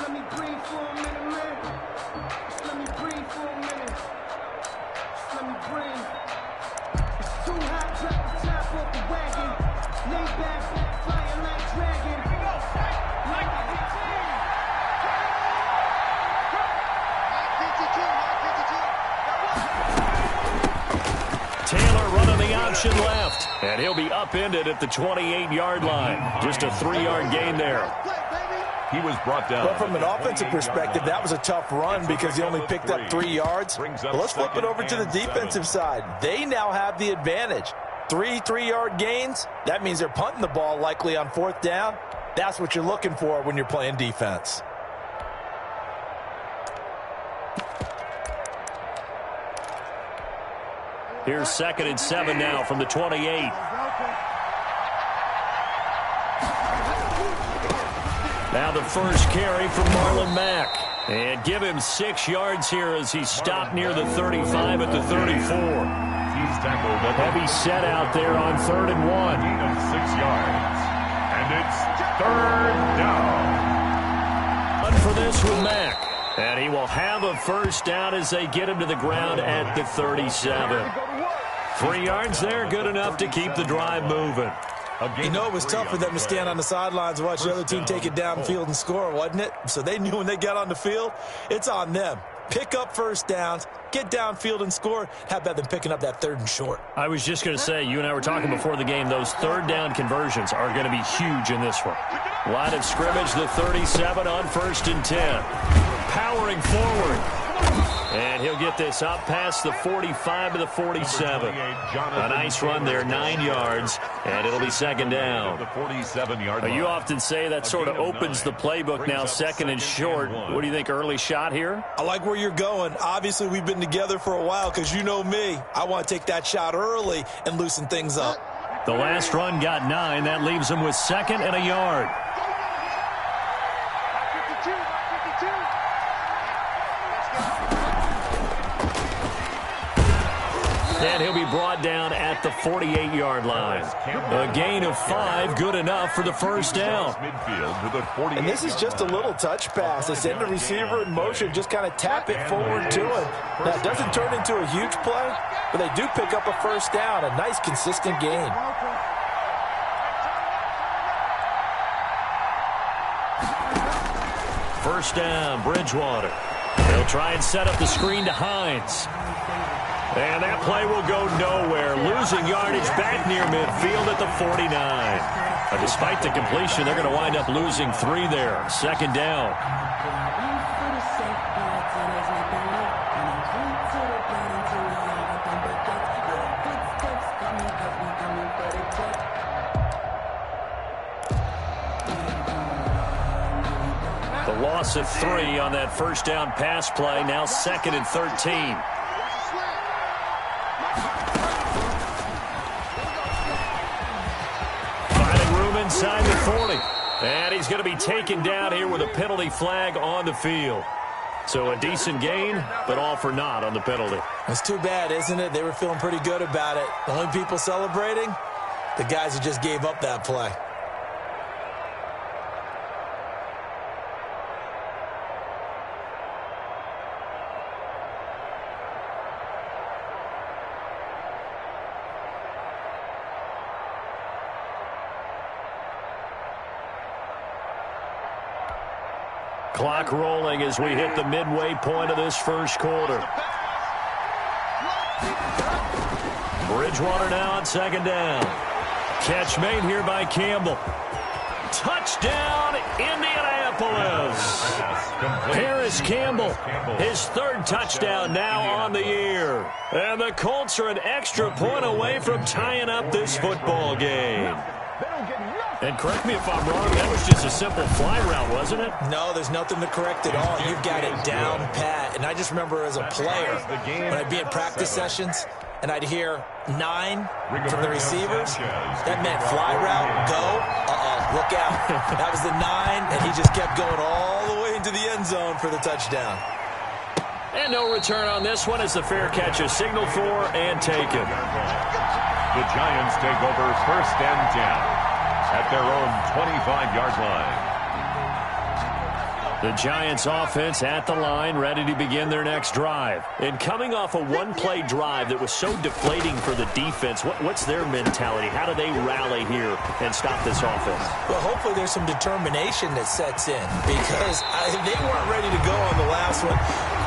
let me breathe for a minute, man. Just let me breathe for a minute. Just let me breathe. It's too hot, drop the top off the wagon. Lay back, flying like dragon. Here we go, like a Taylor running the option left, and he'll be upended at the 28-yard line. Just a 3-yard gain there. He was brought down. But from an offensive perspective, that was a tough run because he only picked up 3 yards. But let's flip it over to the defensive side. They now have the advantage. 3 3-yard gains, that means they're punting the ball likely on 4th down. That's what you're looking for when you're playing defense. Here's 2nd and 7 now from the 28. Now the first carry from Marlon Mack. And give him 6 yards here as he's stopped near the 35 at the 34. He's tackled at heavy set out there on 3rd and 1. Gain of 6 yards. And it's 3rd down. Run for this with Mack. And he will have a first down as they get him to the ground at the 37. 3 yards there, good enough to keep the drive moving. You know, it was tough for them to stand on the sidelines and watch the other team take it downfield and score, wasn't it? So they knew when they got on the field, it's on them. Pick up first downs, get downfield and score. How about them picking up that 3rd and short? I was just going to say, you and I were talking before the game, those 3rd down conversions are going to be huge in this one. Line of scrimmage, the 37 on 1st and 10. Powering forward. And he'll get this up past the 45 to the 47. A nice run there, 9 yards, and it'll be 2nd down. You often say that sort of opens the playbook now, 2nd and short. What do you think, early shot here? I like where you're going. Obviously, we've been together for a while because you know me. I want to take that shot early and loosen things up. The last run got 9. That leaves him with 2nd and a yard. And he'll be brought down at the 48-yard line. A gain of 5, good enough for the first down. And this is just a little touch pass. They send the receiver in motion, just kind of tap it forward to him. Now, it doesn't turn into a huge play, but they do pick up a first down, a nice, consistent gain. First down, Bridgewater. They'll try and set up the screen to Hines. And that play will go nowhere. Losing yardage back near midfield at the 49. Despite the completion, they're going to wind up losing 3 there. 2nd down. The loss of 3 on that first down pass play. Now 2nd and 13. Inside the 40. And he's going to be taken down here with a penalty flag on the field. So a decent gain, but all for naught on the penalty. It's too bad, isn't it? They were feeling pretty good about it. The only people celebrating, the guys who just gave up that play. Clock rolling as we hit the midway point of this first quarter. Bridgewater now on 2nd down. Catch made here by Campbell. Touchdown, Indianapolis. Harris Campbell, his 3rd touchdown now on the year. And the Colts are an extra point away from tying up this football game. And correct me if I'm wrong, that was just a simple fly route, wasn't it? No, there's nothing to correct at all. You've got it down pat. And I just remember as a player, when I'd be in practice sessions, and I'd hear 9 from the receivers, that meant fly route, go, look out. That was the 9, and he just kept going all the way into the end zone for the touchdown. And no return on this one as the fair catch is signaled for and taken. The Giants take over 1st and 10 at their own 25-yard line. The Giants offense at the line, ready to begin their next drive. And coming off a one-play drive that was so deflating for the defense, what's their mentality? How do they rally here and stop this offense? Well, hopefully there's some determination that sets in because they weren't ready to go on the last one.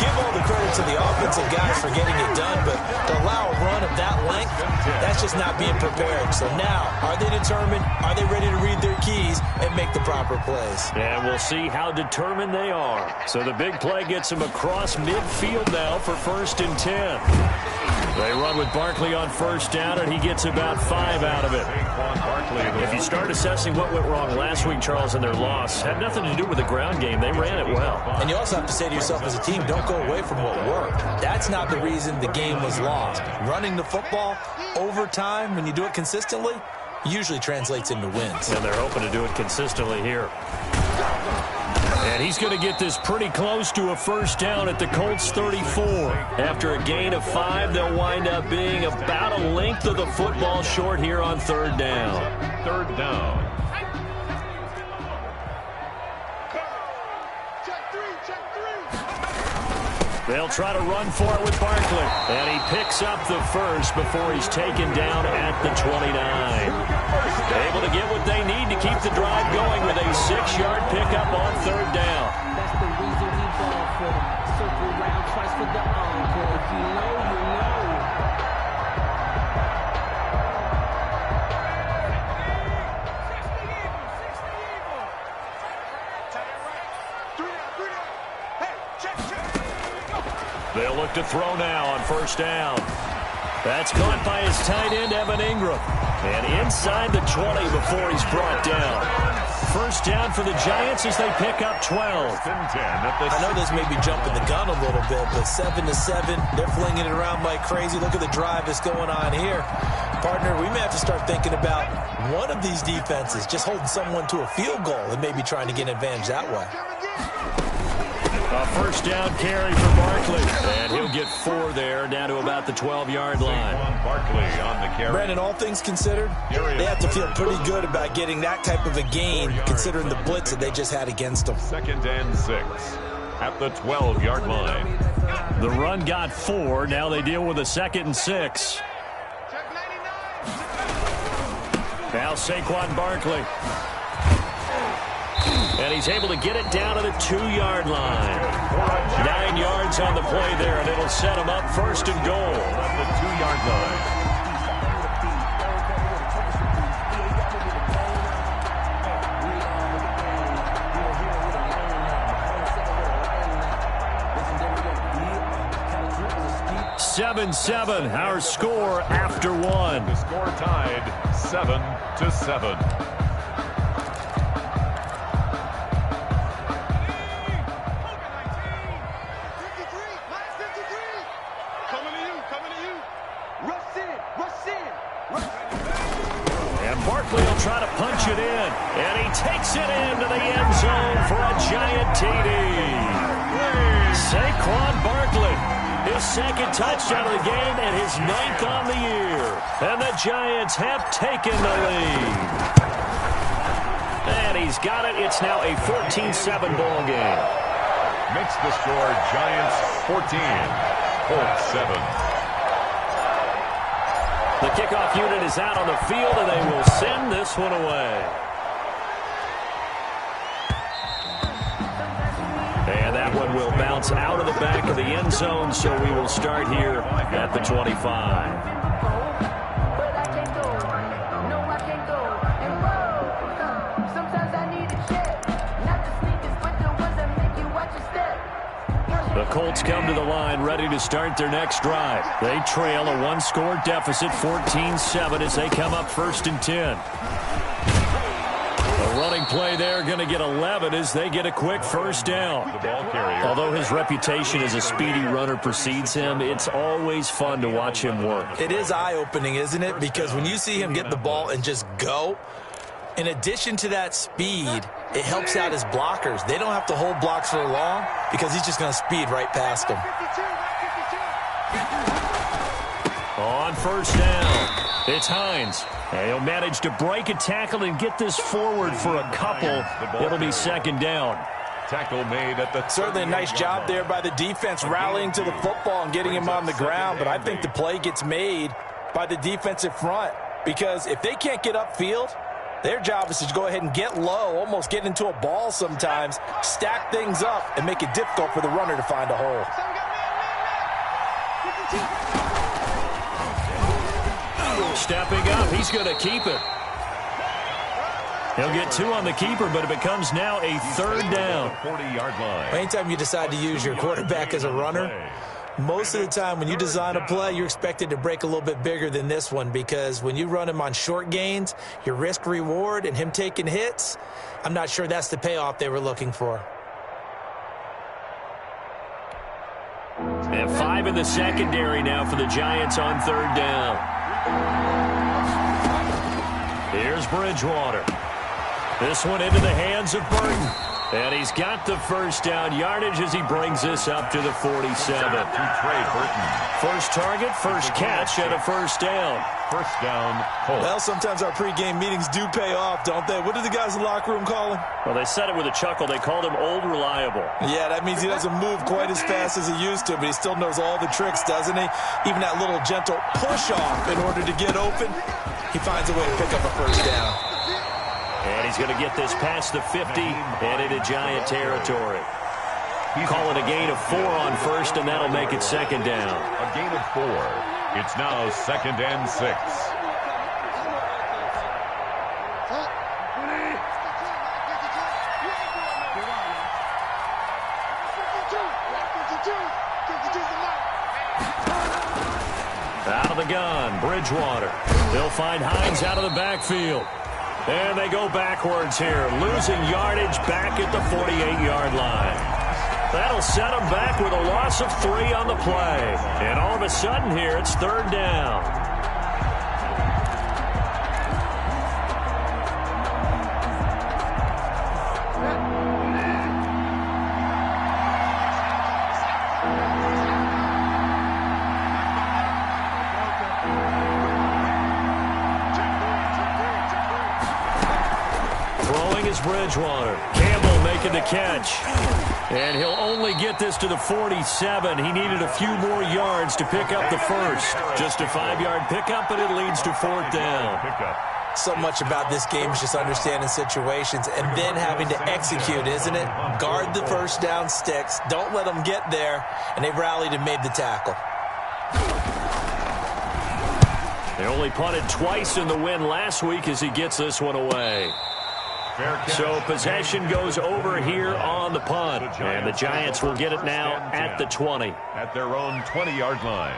Give all the credit to the offensive guys for getting it done, but to allow a run of that length, that's just not being prepared. So now, are they determined? Are they ready to read their keys and make the proper plays? And we'll see how determined they are. So the big play gets them across midfield now for 1st and 10. They run with Barkley on 1st down, and he gets about 5 out of it. If you start assessing what went wrong last week, Charles, in their loss, had nothing to do with the ground game. They ran it well. And you also have to say to yourself as a team, don't go away from what worked. That's not the reason the game was lost. Running the football over time, when you do it consistently, usually translates into wins. And they're hoping to do it consistently here. And he's going to get this pretty close to a 1st down at the Colts 34. After a gain of 5, they'll wind up being about a length of the football short here on 3rd down. 3rd down. They'll try to run for it with Barkley. And he picks up the 1st before he's taken down at the 29. Able to get what they need to keep the drive going with a 6-yard pickup on 3rd down. That's the reason we ball for them. Circle round twice for the encore. If you know, you know. They'll look to throw now on 1st down. That's caught by his tight end, Evan Ingram. And inside the 20 before he's brought down. 1st down for the Giants as they pick up 12. I know this may be jumping the gun a little bit, but 7-7, they're flinging it around like crazy. Look at the drive that's going on here. Partner, we may have to start thinking about one of these defenses just holding someone to a field goal and maybe trying to get an advantage that way. A 1st down carry for Barkley. And he'll get 4 there, down to about the 12-yard line. Barkley on the carry. Brandon, all things considered, they have to feel pretty good about getting that type of a gain, considering the blitz that they just had against them. 2nd and 6 at the 12-yard line. The run got 4. Now they deal with a 2nd and 6. Now Saquon Barkley. And he's able to get it down to the 2-yard line. 9 yards on the play there, and it'll set him up 1st and goal. At the 2-yard line. (7-7) our score after 1. The score tied 7-7. Barkley will try to punch it in, and he takes it into the end zone for a giant TD. Saquon Barkley, his 2nd touchdown of the game and his 9th on the year. And the Giants have taken the lead. And he's got it. It's now a 14-7 ball game. Makes the score Giants 14, Colts 7. The kickoff unit is out on the field, and they will send this one away. And that one will bounce out of the back of the end zone, so we will start here at the 25. The Colts come to the line ready to start their next drive. They trail a 1-score deficit, 14-7, as they come up 1st and 10. A running play there, going to get 11 as they get a quick 1st down. Although his reputation as a speedy runner precedes him, it's always fun to watch him work. It is eye-opening, isn't it? Because when you see him get the ball and just go, in addition to that speed, it helps out his blockers. They don't have to hold blocks for long because he's just going to speed right past them. On 1st down, it's Hines. And he'll manage to break a tackle and get this forward for a couple. It'll be 2nd down. Tackle made at the certainly a nice job there by the defense rallying to the football and getting him on the ground, but I think the play gets made by the defensive front because if they can't get upfield, their job is to go ahead and get low, almost get into a ball sometimes, stack things up, and make it difficult for the runner to find a hole. Stepping up, he's going to keep it. He'll get 2 on the keeper, but it becomes now a 3rd down. 40-yard line. Anytime you decide to use your quarterback as a runner, most of the time when you design a play, you're expected to break a little bit bigger than this one because when you run him on short gains, your risk-reward and him taking hits, I'm not sure that's the payoff they were looking for. And 5 in the secondary now for the Giants on 3rd down. Here's Bridgewater. This one into the hands of Burton. And he's got the first down yardage as he brings this up to the 47. First target, first catch, and a first down. First down, Colts. Well, sometimes our pregame meetings do pay off, don't they? What did the guys in the locker room call him? Well, they said it with a chuckle. They called him Old Reliable. Yeah, that means he doesn't move quite as fast as he used to, but he still knows all the tricks, doesn't he? Even that little gentle push-off in order to get open, he finds a way to pick up a first down. And he's going to get this past the 50 and into Giant territory. Call it a gain of 4 on first, and that'll make it 2nd down. A gain of 4. It's now 2nd and 6. Out of the gun, Bridgewater. They'll find Hines out of the backfield. And they go backwards here, losing yardage back at the 48-yard line. That'll set them back with a loss of 3 on the play. And all of a sudden here, it's 3rd down. Bridgewater. Campbell making the catch. And he'll only get this to the 47. He needed a few more yards to pick up the first. Just a 5-yard pickup, but it leads to 4th down. So much about this game is just understanding situations and then having to execute, isn't it? Guard the first down sticks. Don't let them get there. And they rallied and made the tackle. They only punted twice in the win last week as he gets this one away. So possession goes over here on the punt. And the Giants will get it now at the 20. At their own 20-yard line.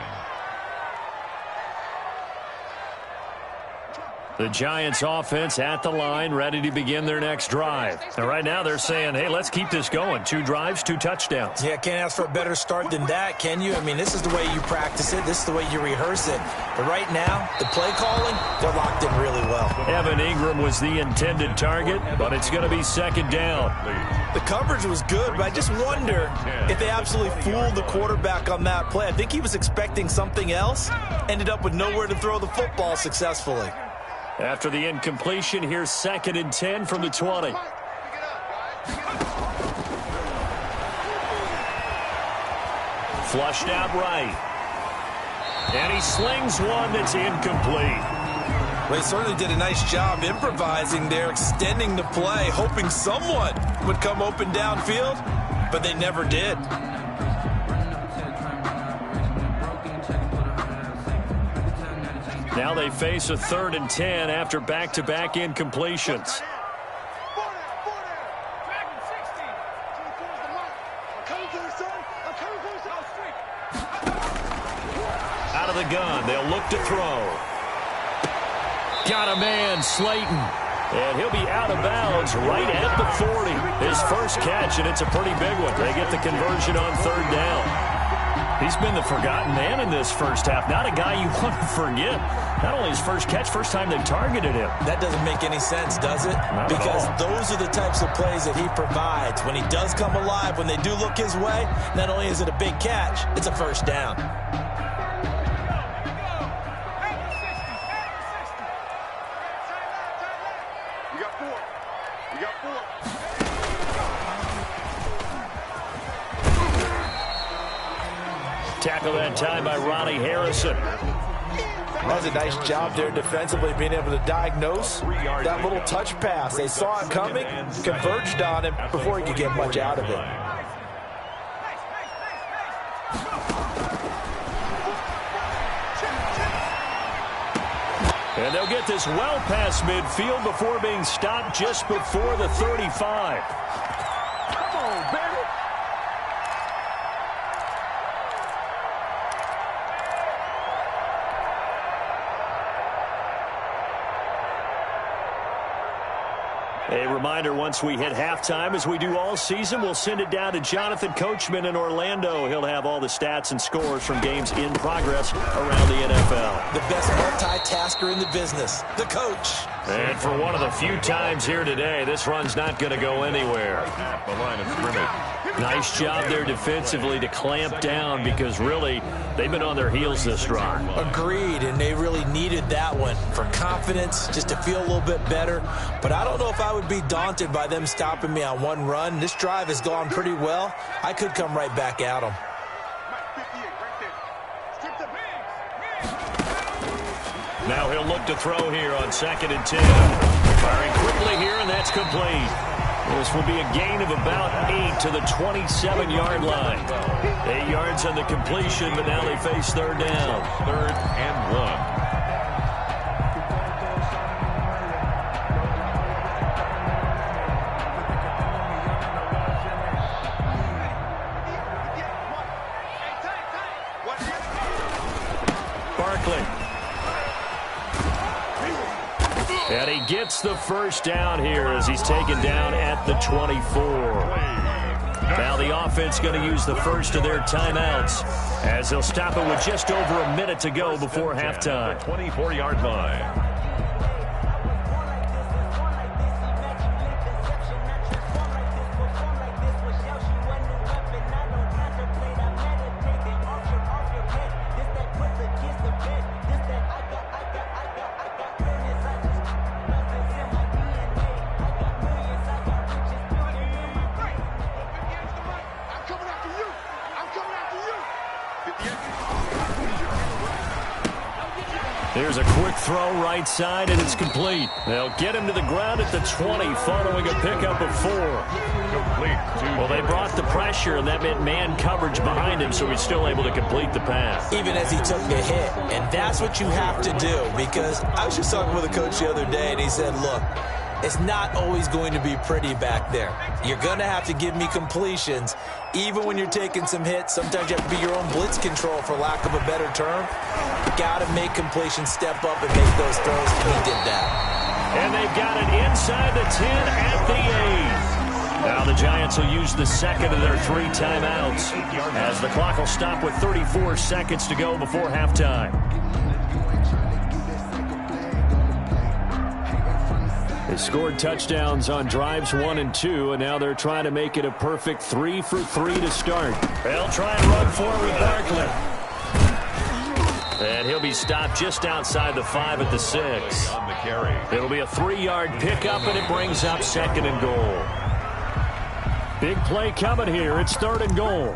The Giants offense at the line, ready to begin their next drive. And right now they're saying, hey, let's keep this going. 2 drives, 2 touchdowns. Yeah, can't ask for a better start than that, can you? I mean, this is the way you practice it. This is the way you rehearse it. But right now, the play calling, they're locked in really well. Evan Ingram was the intended target, but it's going to be 2nd down. The coverage was good, but I just wonder if they absolutely fooled the quarterback on that play. I think he was expecting something else, ended up with nowhere to throw the football successfully. After the incompletion, here's 2nd and 10 from the 20. Flushed out right. And he slings one that's incomplete. Well, he certainly did a nice job improvising there, extending the play, hoping someone would come open downfield, but they never did. Now they face a 3rd and 10 after back-to-back incompletions. Out of the gun, they'll look to throw. Got a man, Slayton. And he'll be out of bounds right at the 40. His first catch, and it's a pretty big one. They get the conversion on 3rd down. He's been the forgotten man in this first half. Not a guy you want to forget. Not only his first catch, first time they've targeted him. That doesn't make any sense, does it? Because those are the types of plays that he provides. When he does come alive, when they do look his way, not only is it a big catch, it's a first down. Tackle that time by Ronnie Harrison. That was a nice job there defensively, being able to diagnose that little touch pass. They saw it coming, converged on him before he could get much out of it. And they'll get this well past midfield before being stopped just before the 35. Come on, baby. A reminder, once we hit halftime, as we do all season, we'll send it down to Jonathan Coachman in Orlando. He'll have all the stats and scores from games in progress around the NFL. The best multitasker in the business, the coach. And for one of the few times here today, this run's not going to go anywhere. At the line of scrimmage. Nice job there defensively to clamp down, because really, they've been on their heels this drive. Agreed, and they really needed that one for confidence, just to feel a little bit better. But I don't know if I would be daunted by them stopping me on one run. This drive has gone pretty well. I could come right back at them. Now he'll look to throw here on 2nd and 10. Firing quickly here, and that's complete. This will be a gain of about 8 to the 27-yard line. 8 yards on the completion, but now they face 3rd down. 3rd and 1. And he gets the first down here as he's taken down at the 24. Now the offense going to use the first of their timeouts as they'll stop it with just over a minute to go before halftime. 24-yard line. Here's a quick throw right side, and it's complete. They'll get him to the ground at the 20 following a pickup of 4. Well, they brought the pressure, and that meant man coverage behind him, so he's still able to complete the pass. Even as he took the hit, and that's what you have to do, because I was just talking with a coach the other day, and he said, look, it's not always going to be pretty back there. You're going to have to give me completions. Even when you're taking some hits, sometimes you have to be your own blitz control, for lack of a better term. You got to make completions, step up, and make those throws, and he did that. And they've got it inside the 10 at the 8. Now the Giants will use the second of their 3 timeouts as the clock will stop with 34 seconds to go before halftime. They scored touchdowns on drives 1 and 2, and now they're trying to make it a perfect 3 for 3 to start. They'll try and run forward with Barkley. And he'll be stopped just outside the 5 at the 6. On the carry. It'll be a 3-yard pickup, and it brings up 2nd and goal. Big play coming here. It's 3rd and goal.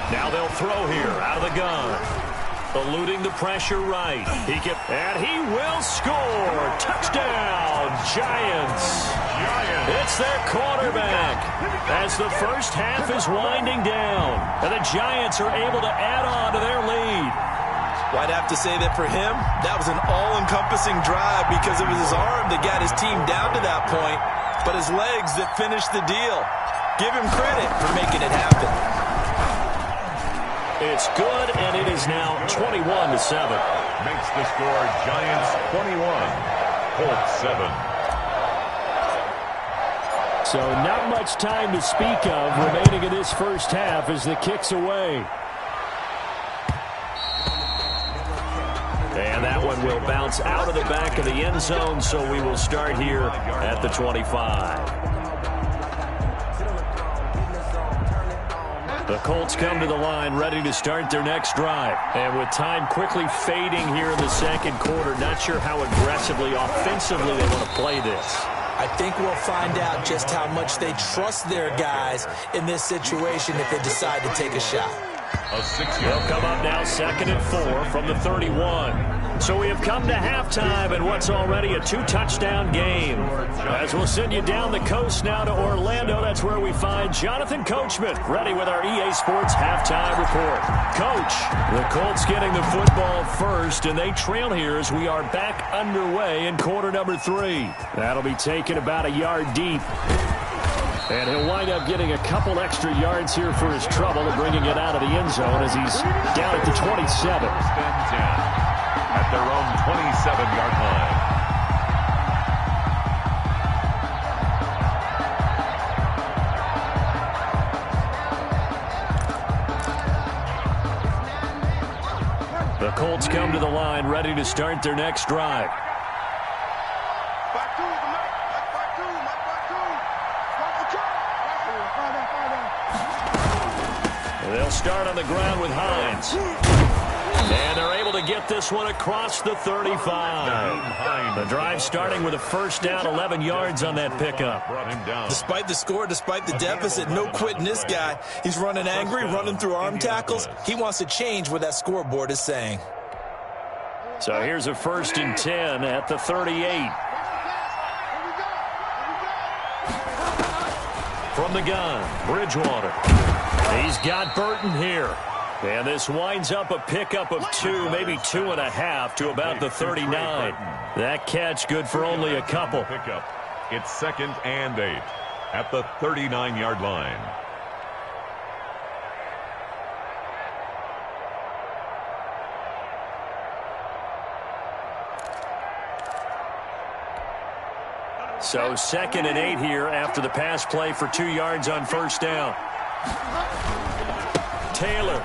Now they'll throw here out of the gun. Eluding the pressure right. And he will score. Touchdown, Giants. It's their quarterback as the first half is winding down. And the Giants are able to add on to their lead. Well, I'd have to say that for him, that was an all-encompassing drive because it was his arm that got his team down to that point, but his legs that finished the deal. Give him credit for making it happen. It's good, and it is now 21-7. Makes the score Giants 21, Colts 7. So not much time to speak of remaining in this first half as the kick's away. And that one will bounce out of the back of the end zone, so we will start here at the 25. The Colts come to the line ready to start their next drive. And with time quickly fading here in the second quarter, not sure how aggressively, offensively they want to play this. I think we'll find out just how much they trust their guys in this situation if they decide to take a shot. They'll come up now 2nd and 4 from the 31. So we have come to halftime in what's already a 2-touchdown game. As we'll send you down the coast now to Orlando, that's where we find Jonathan Coachman ready with our EA Sports halftime report. Coach, the Colts getting the football first, and they trail here as we are back underway in quarter number 3. That'll be taken about a yard deep. And he'll wind up getting a couple extra yards here for his trouble and bringing it out of the end zone as he's down at the 27. At their own 27-yard line. The Colts come to the line ready to start their next drive. They'll start on the ground with Hines. And they're able to get this one across the 35. The drive starting with a first down, 11 yards on that pickup. Despite the score, despite the deficit, no quitting this guy. He's running angry, running through arm tackles. He wants to change what that scoreboard is saying. So here's a 1st and 10 at the 38. From the gun, Bridgewater. He's got Burton here. And this winds up a pickup of 2, maybe 2.5 to about the 39. That catch good for only a couple. It's 2nd and 8 at the 39-yard line. So 2nd and 8 here after the pass play for 2 yards on first down. Taylor.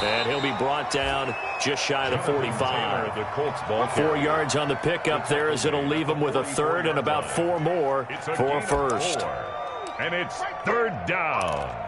And he'll be brought down just shy of the 45. 4 yards on the pickup there as it'll leave him with a 3rd and about 4 more for a first. And it's 3rd down.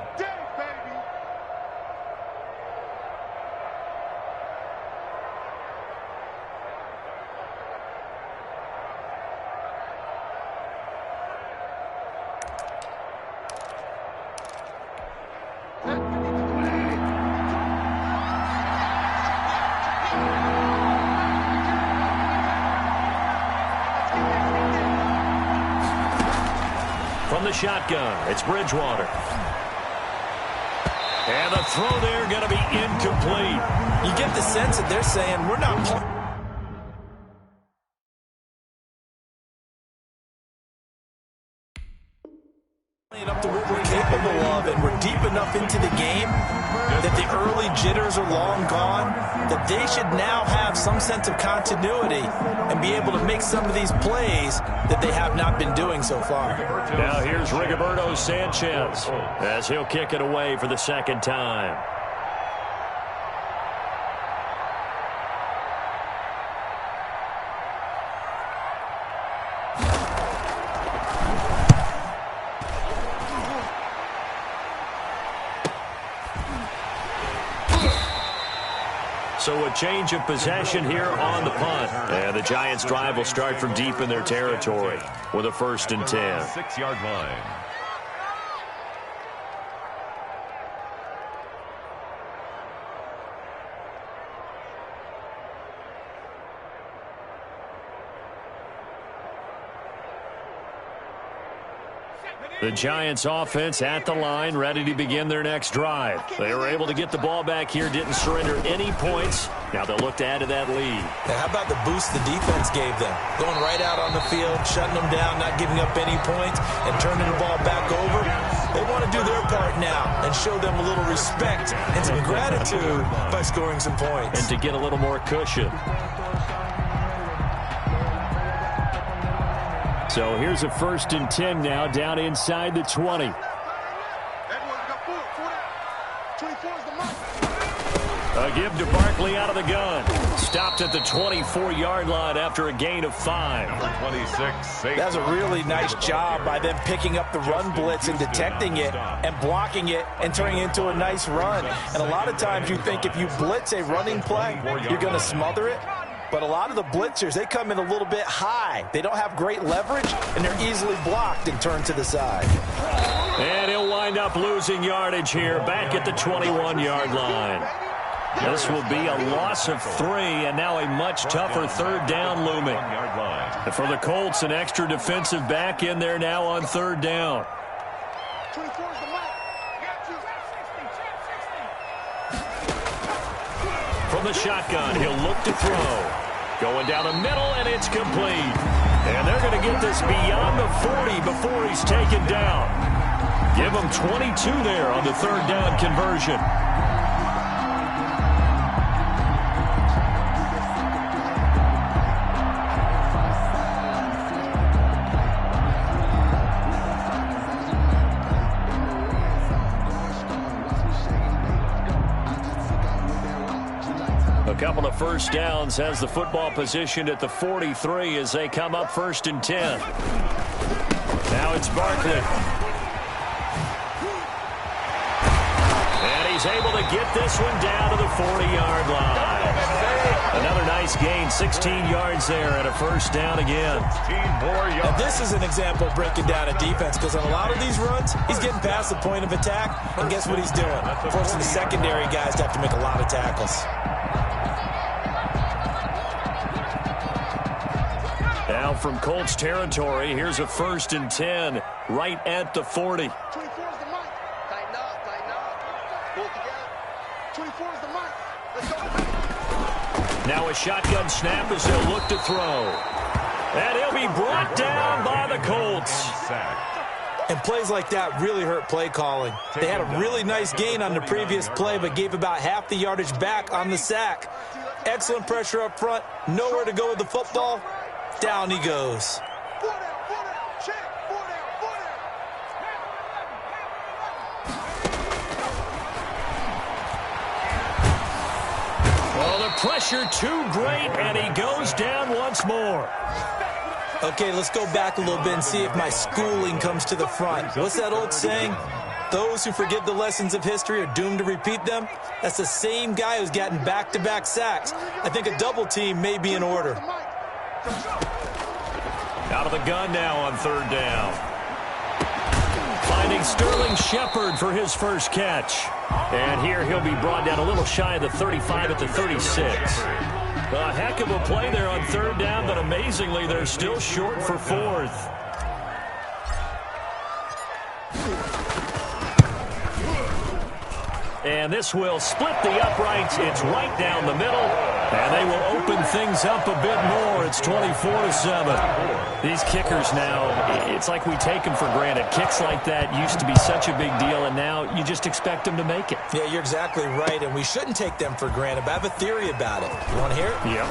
From the shotgun, it's Bridgewater. And the throw there going to be incomplete. You get the sense that they're saying, we're not playing up to what we're capable of, and we're deep enough into the game that the early jitters are long gone, that they should now have some sense of continuity and be able to make some of these plays that they have not been doing so far. Now here's Rigoberto Sanchez as he'll kick it away for the 2nd time. So a change of possession here on the punt. And the Giants' drive will start from deep in their territory with a 1st and 10. 6-yard line. The Giants offense at the line, ready to begin their next drive. They were able to get the ball back here, didn't surrender any points. Now they'll look to add to that lead. Now, how about the boost the defense gave them? Going right out on the field, shutting them down, not giving up any points, and turning the ball back over. They want to do their part now and show them a little respect and some gratitude by scoring some points. And to get a little more cushion. So here's a 1st and 10 now, down inside the 20. A give to Barkley out of the gun. Stopped at the 24-yard line after a gain of 5. Number 26. That's a really nice job by them picking up the run blitz and detecting it and blocking it and turning it into a nice run. And a lot of times you think if you blitz a running play, you're going to smother it. But a lot of the blitzers, they come in a little bit high. They don't have great leverage, and they're easily blocked and turned to the side. And he'll wind up losing yardage here back at the 21-yard line. This will be a loss of 3, and now a much tougher third down looming. And for the Colts, an extra defensive back in there now on third down. From the shotgun, he'll look to throw. Going down the middle, and it's complete. And they're going to get this beyond the 40 before he's taken down. Give him 22 there on the third down conversion. A couple of first downs, has the football positioned at the 43 as they come up 1st and 10. Now it's Barkley. And he's able to get this one down to the 40-yard line. Another nice gain, 16 yards there, and a first down again. Now this is an example of breaking down a defense, because on a lot of these runs, he's getting past the point of attack, and guess what he's doing? Forcing the secondary guys to have to make a lot of tackles. Now from Colts territory, here's a 1st and 10 right at the 40. 24 is the mic. Tighten up, tighten up. Pull it together. 24 is the mic. Let's go. Now a shotgun snap as they'll look to throw. And he'll be brought down by the Colts. And plays like that really hurt play calling. They had a really nice gain on the previous play, but gave about half the yardage back on the sack. Excellent pressure up front. Nowhere to go with the football. Down he goes. 4 down, check, 4 down. Well, the pressure too great, and he goes down once more. Okay, let's go back a little bit and see if my schooling comes to the front. What's that old saying? Those who forget the lessons of history are doomed to repeat them. That's the same guy who's gotten back-to-back sacks. I think a double team may be in order. Out of the gun now on third down. Finding Sterling Shepard for his first catch. And here he'll be brought down a little shy of the 35 at the 36. A heck of a play there on third down, but amazingly they're still short for 4th. And this will split the uprights. It's right down the middle. And they will open things up a bit more. It's 24-7. These kickers now, it's like we take them for granted. Kicks like that used to be such a big deal, and now you just expect them to make it. Yeah, you're exactly right, and we shouldn't take them for granted. But I have a theory about it. You want to hear it? Yeah.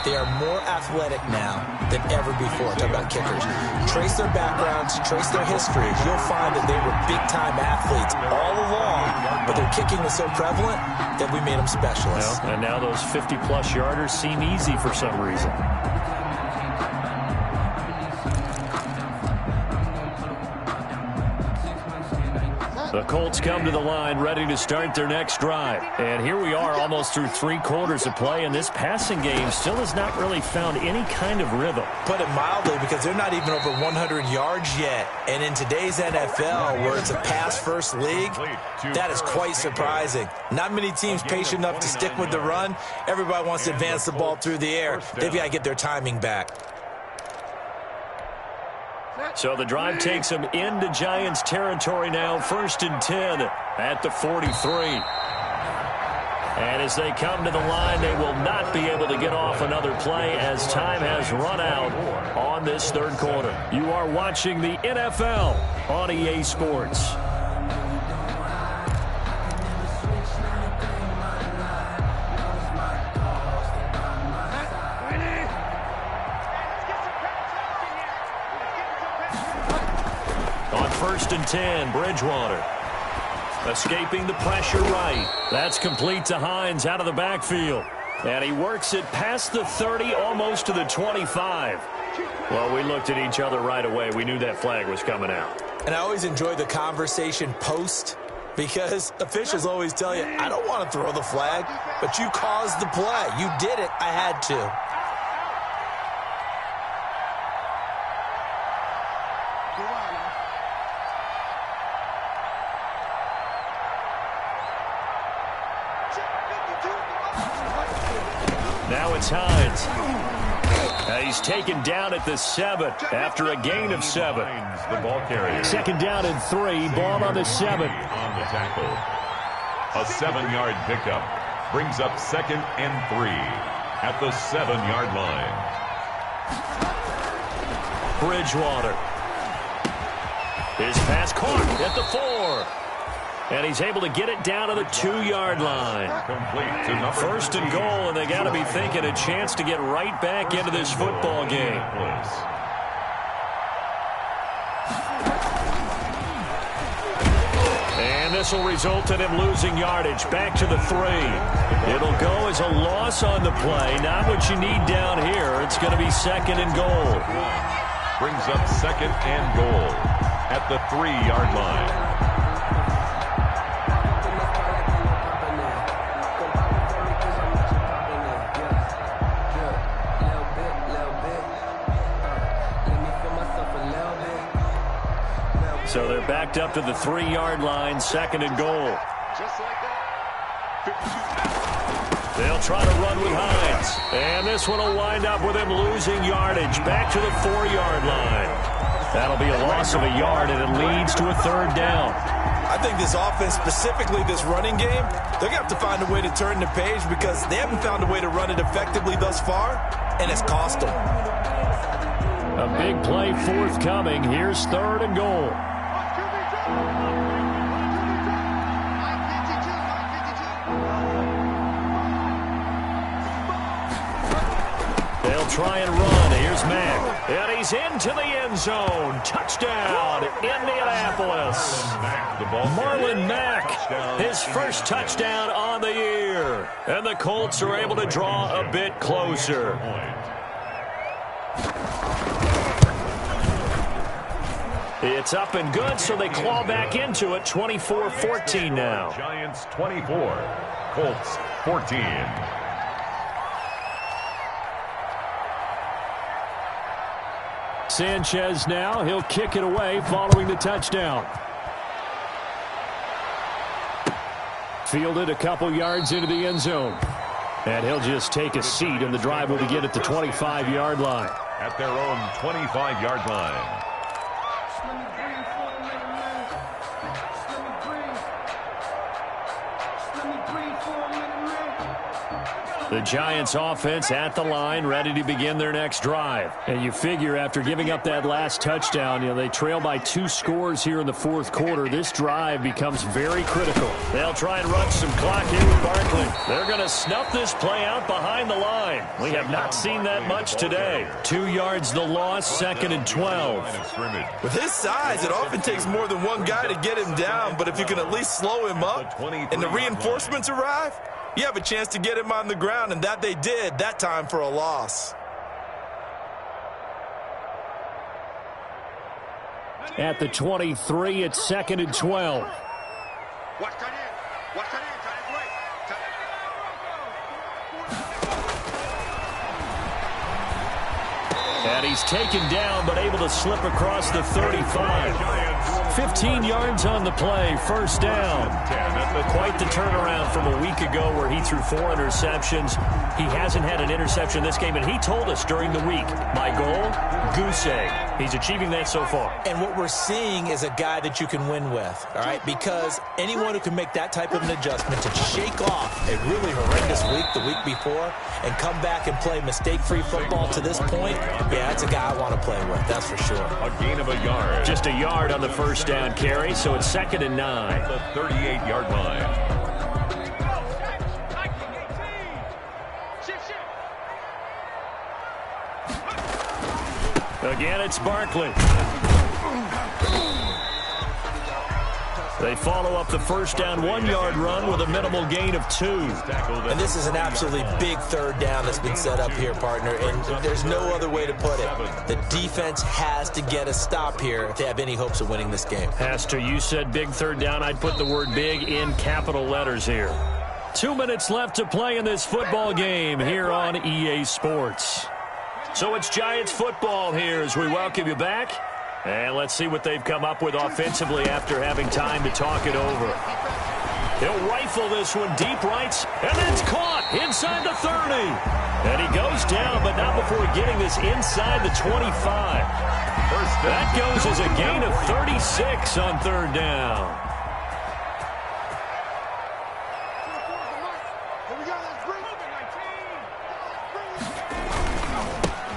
They are more athletic now than ever before. Talk about kickers. Trace their backgrounds, trace their histories. You'll find that they were big-time athletes all along, but their kicking was so prevalent that we made them specialists. Well, and now those 50-plus yarders seem easy for some reason. The Colts come to the line ready to start their next drive. And here we are almost through 3 quarters of play, and this passing game still has not really found any kind of rhythm. Put it mildly, because they're not even over 100 yards yet. And in today's NFL, where it's a pass-first league, that is quite surprising. Not many teams patient enough to stick with the run. Everybody wants to advance the ball through the air. They've got to get their timing back. So the drive takes them into Giants territory now, 1st and 10 at the 43. And as they come to the line, they will not be able to get off another play as time has run out on this third quarter. You are watching the NFL on EA Sports. On 1st and 10, Bridgewater. Escaping the pressure right. That's complete to Hines out of the backfield. And he works it past the 30, almost to the 25. Well, we looked at each other right away. We knew that flag was coming out. And I always enjoy the conversation post, because officials always tell you, I don't want to throw the flag, but you caused the play. You did it. I had to. Now it's Hines. He's taken down at the 7 after a gain of 7. The ball carrier. Second down and 3. Ball on the 7. On the tackle. A 7-yard pickup brings up 2nd and 3 at the 7-yard line. Bridgewater. His pass caught at the 4. And he's able to get it down to the 2-yard line. Complete to number 1st and goal, and they got to be thinking a chance to get right back into this football game. And this will result in him losing yardage back to the 3. It'll go as a loss on the play. Not what you need down here. It's going to be 2nd and goal. Brings up 2nd and goal at the 3-yard line. So they're backed up to the 3-yard line, 2nd and goal. They'll try to run with Hines. And this one will wind up with him losing yardage back to the 4-yard line. That'll be a loss of a yard, and it leads to a 3rd down. I think this offense, specifically this running game, they're going to have to find a way to turn the page because they haven't found a way to run it effectively thus far, and it's cost them. A big play forthcoming. Here's 3rd and goal. They'll try and run. Here's Mack. And he's into the end zone. Touchdown, Indianapolis. Marlon Mack, his first touchdown on the year. And the Colts are able to draw a bit closer. It's up and good, so they claw back into it. 24-14 now. Giants 24, Colts 14. Sanchez now. He'll kick it away following the touchdown. Fielded a couple yards into the end zone. And he'll just take a seat, and the drive will begin at the 25-yard line. At their own 25-yard line. The Giants offense at the line, ready to begin their next drive. And you figure after giving up that last touchdown, they trail by 2 scores here in the 4th quarter. This drive becomes very critical. They'll try and run some clock here with Barkley. They're going to snuff this play out behind the line. We have not seen that much today. 2 yards the loss, 2nd and 12. With his size, it often takes more than one guy to get him down, but if you can at least slow him up and the reinforcements arrive, you have a chance to get him on the ground, and that they did, that time for a loss. At the 23, it's 2nd and 12. And he's taken down, but able to slip across the 35. 15 yards on the play, 1st down. Quite the turnaround from a week ago where he threw 4 interceptions. He hasn't had an interception this game, and he told us during the week, my goal, goose egg. He's achieving that so far. And what we're seeing is a guy that you can win with, all right? Because anyone who can make that type of an adjustment to shake off a really horrendous week the week before and come back and play mistake-free football to this point, yeah, that's a guy I want to play with, that's for sure. A gain of a yard. Just a yard on the 1st down carry, so it's 2nd and 9. The 38-yard line. Again, it's Barkley. They follow up the first down 1-yard run with a minimal gain of 2. And this is an absolutely big third down that's been set up here, partner, and there's no other way to put it. The defense has to get a stop here to have any hopes of winning this game. Pastor, you said big third down. I'd put the word big in capital letters here. 2 minutes left to play in this football game here on EA Sports. So it's Giants football here as we welcome you back. And let's see what they've come up with offensively after having time to talk it over. He'll rifle this one deep rights, and that's caught inside the 30. And he goes down, but not before getting this inside the 25. That goes as a gain of 36 on third down.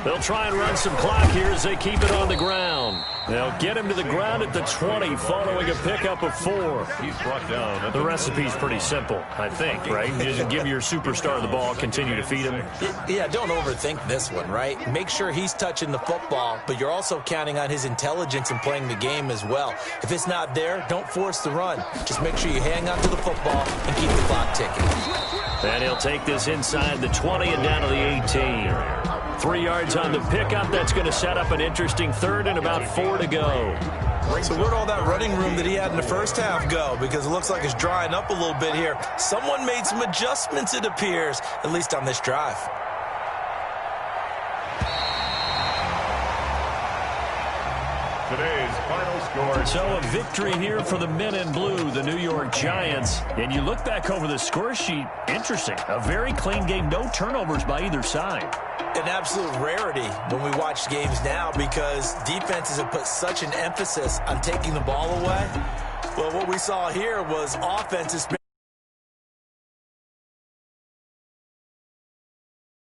They'll try and run some clock here as they keep it on the ground. They'll get him to the ground at the 20 following a pickup of 4. He's brought down. The recipe's pretty simple, I think, right? You just give your superstar the ball, continue to feed him. Yeah, don't overthink this one, right? Make sure he's touching the football, but you're also counting on his intelligence in playing the game as well. If it's not there, don't force the run. Just make sure you hang on to the football and keep the clock ticking. And he'll take this inside the 20 and down to the 18. 3 yards on the pickup. That's going to set up an interesting third and about 4 to go. So where'd all that running room that he had in the first half go? Because it looks like it's drying up a little bit here. Someone made some adjustments, it appears, at least on this drive. Today's final score. So a victory here for the men in blue, the New York Giants. And you look back over the score sheet, interesting. A very clean game, no turnovers by either side. An absolute rarity when we watch games now because defenses have put such an emphasis on taking the ball away. Well, what we saw here was offenses